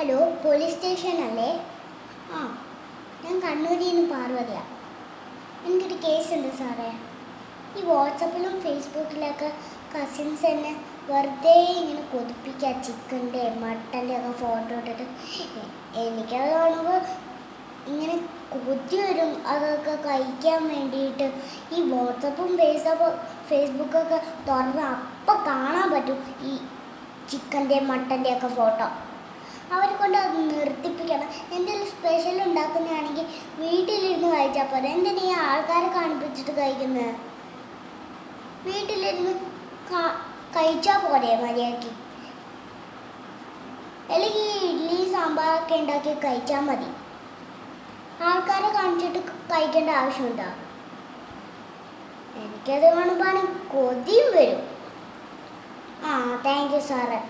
Hello, police station അല്ലേ? ആ, ഞാൻ കണ്ണൂരിൽ നിന്ന് പാർവതിയാണ്. എനിക്കൊരു കേസുണ്ട് സാറേ. ഈ വാട്സപ്പിലും ഫേസ്ബുക്കിലൊക്കെ കസിൻസ് എന്നെ വെറുതെ ഇങ്ങനെ കൊതിപ്പിക്കുക, ചിക്കൻ്റെ മട്ടൻ്റെ ഒക്കെ ഫോട്ടോ ഇട്ടിട്ട്. എനിക്കത് കാണുമ്പോൾ ഇങ്ങനെ കൊതി വരും അതൊക്കെ കഴിക്കാൻ വേണ്ടിയിട്ട്. ഈ വാട്സപ്പും ഫേസ്ബുക്കൊക്കെ തുറന്ന് അപ്പം കാണാൻ പറ്റും ഈ ചിക്കൻ്റെ മട്ടൻ്റെ ഒക്കെ ഫോട്ടോ. അവരെ കൊണ്ട് അത് നിർത്തിപ്പിക്കണം. എന്തെങ്കിലും സ്പെഷ്യൽ ഉണ്ടാക്കുന്നതാണെങ്കിൽ വീട്ടിലിരുന്ന് കഴിച്ചാൽ പോലെ. എന്തിനാ ഈ ആൾക്കാരെ കാണിപ്പിച്ചിട്ട് കഴിക്കുന്നത്? വീട്ടിലിരുന്ന് കഴിച്ചാൽ പോരെ മര്യാദയ്ക്ക്. അല്ലെങ്കിൽ ഇഡ്ഡലി സാമ്പാറൊക്കെ ഉണ്ടാക്കി കഴിച്ചാൽ മതി. ആൾക്കാരെ കാണിച്ചിട്ട് കഴിക്കേണ്ട ആവശ്യമുണ്ടോ? എനിക്കത് കാണുമ്പോൾ കൊതിയും വരും. താങ്ക് യു സാറേ.